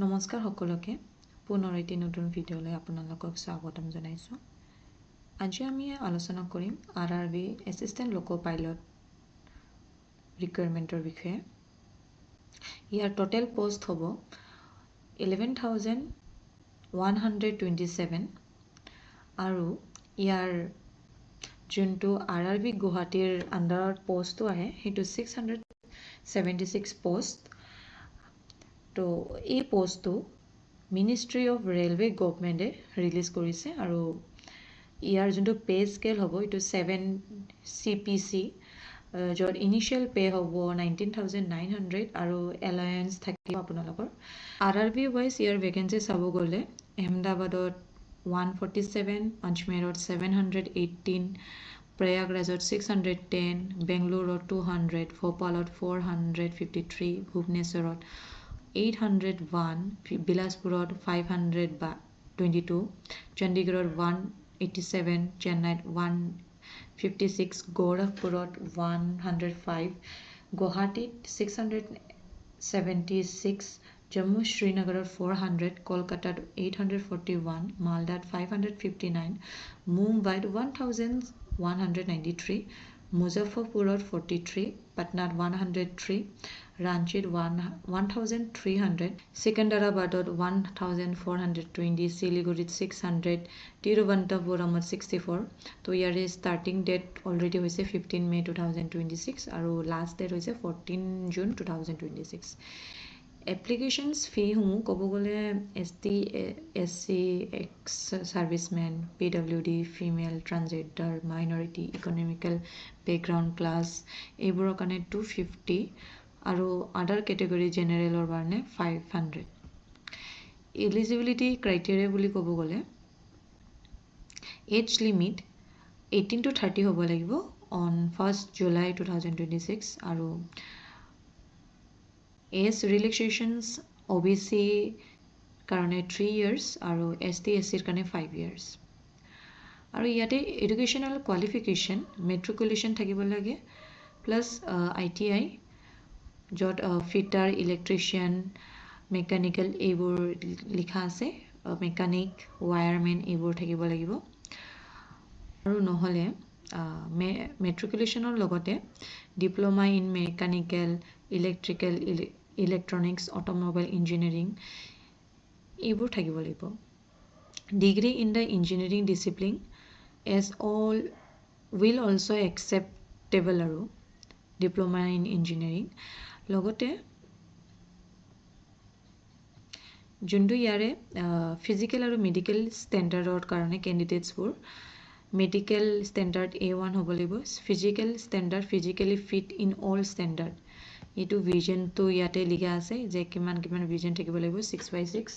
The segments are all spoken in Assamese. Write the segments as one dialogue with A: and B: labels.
A: নমস্কাৰ সকলোকে পুনৰ এটি নতুন ভিডিঅ'লৈ আপোনালোকক স্বাগতম জনাইছোঁ। আজি আমি আলোচনা কৰিম RRB এছিষ্টেণ্ট লোকো পাইলট ৰিকুৱাৰমেণ্টৰ বিষয়ে। ইয়াৰ টোটেল পোষ্ট হ'ব 11,127 আৰু ইয়াৰ যোনটো RRB গুৱাহাটীৰ আণ্ডাৰত পোষ্টটো আহে সেইটো 676 পোষ্ট। তো এই পোষ্টটো মিনিষ্ট্ৰি অফ ৰেলৱে গভৰ্ণমেণ্টে ৰিলিজ কৰিছে আৰু ইয়াৰ যোনটো পে স্কেল হ'ব এইটো 7 CPC, য'ত ইনিচিয়েল পে হ'ব 19,900 আৰু এলায়েন্স থাকিব আপোনালোকৰ। RRB ৱাইজ ইয়াৰ ভেকেঞ্চি চাব গ'লে আহমেদাবাদত 147, আজমেৰত 718, প্ৰয়াগৰাজত 610, বেংগলোৰত 200, ভোপালত 453, ভুৱনেশ্বৰত 801, বিলাসপুৰত 522, চণ্ডীগড়ত 187, চেন্নাইত 156, গোৰখপুৰত 105, গুৱাহাটীত 676, জম্মু শ্ৰীনগৰত 400, কলকাতাত 841, মালদাত 559, মুম্বাইত 1,193, মুজফ্ফৰপুৰত 43, পাটনাত 103, ৰাঞ্চিত 1,300, ছিকেন্দ্ৰাবাদত 1,420, শিলিগুৰিত 600, তিৰুৱন্তপুৰমত 64। তো ইয়াৰে ষ্টাৰ্টিং ডেট অলৰেডি হৈছে 15 মে 2026 আৰু লাষ্ট ডেট হৈছে 14 জুন 2026। এপ্লিকেশ্যনছ ফিসমূহ ক'ব গ'লে ST, SC, x servicemen, PWD, female, transgender, minority, economical background class এইবোৰৰ কাৰণে 250 আৰু আদাৰ কেটেগৰী জেনেৰেলৰ কাৰণে 500। এলিজিবিলিটি ক্ৰাইটেৰিয়া বুলি ক'ব গ'লে এজ লিমিট 18 to 30 হ'ব লাগিব অন 1st July 2026 আৰু এজ ৰিলেক্সেশ্যনছ OBC কাৰণে 3 years আৰু ST, SCৰ কাৰণে 5 years। আৰু ইয়াতে এডুকেশ্যনেল কোৱালিফিকেশ্যন মেট্ৰিকুলেশ্যন থাকিব লাগে প্লাছ ITI, য'ত ফিটাৰ, ইলেক্ট্ৰিচিয়ান, মেকানিকেল এইবোৰ লিখা আছে, মেকানিক, ৱায়াৰমেন এইবোৰ থাকিব লাগিব। আৰু নহ'লে মেট্ৰিকুলেশ্যনৰ লগতে diploma in mechanical, electrical, electronics, automobile engineering এইবোৰ থাকিব লাগিব। Degree in the engineering discipline as all will also' acceptable আৰু ডিপ্ল'মা ইন ইঞ্জিনিয়াৰিং। লগতে যোনটো ইয়াৰে ফিজিকেল আৰু মেডিকেল ষ্টেণ্ডাৰ্ডৰ কাৰণে কেণ্ডিডেটছবোৰ মেডিকেল ষ্টেণ্ডাৰ্ড A1 হ'ব লাগিব, physical standard physically fit in all standard, এইটো ভিজনটো ইয়াতে লিখা আছে যে কিমান ভিজন থাকিব লাগিব 6/6।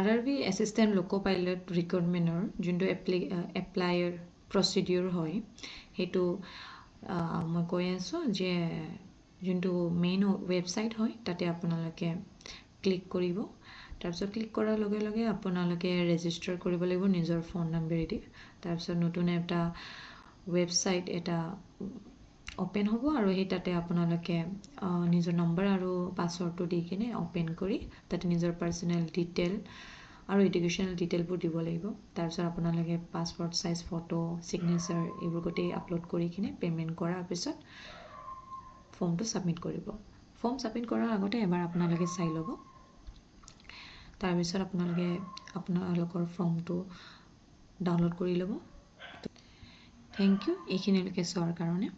A: RRB এছিষ্টেণ্ট লোকো পাইলট ৰিক্ৰুটমেণ্টৰ যোনটো এপ্লাইৰ প্ৰচিডিউৰ হয় সেইটো মই কৈ আছোঁ যে যোনটো মেইন ৱেবছাইট হয় তাতে আপোনালোকে ক্লিক কৰিব। তাৰপিছত ক্লিক কৰাৰ লগে লগে আপোনালোকে ৰেজিষ্টাৰ কৰিব লাগিব নিজৰ ফোন নম্বৰেদি। তাৰপিছত নতুন এটা ৱেবছাইট এটা অ'পেন হ'ব আৰু সেই তাতে আপোনালোকে নিজৰ নম্বৰ আৰু পাছৱৰ্ডটো দি কিনে অ'পেন কৰি তাতে নিজৰ পাৰ্চনেল ডিটেইল আৰু এডুকেশ্যনেল ডিটেইলবোৰ দিব লাগিব। তাৰপিছত আপোনালোকে পাছপৰ্ট চাইজ ফটো, ছিগনেচাৰ এইবোৰ গোটেই আপলোড কৰি কিনে পে'মেণ্ট কৰাৰ পিছত ফৰ্মটো ছাবমিট কৰিব। ফৰ্ম ছাবমিট কৰাৰ আগতে এবাৰ আপোনালোকে চাই ল'ব। তাৰপিছত আপোনালোকে আপোনালোকৰ ফৰ্মটো ডাউনলোড কৰি ল'ব। থেংক ইউ এইখিনিলৈকে চোৱাৰ কাৰণে।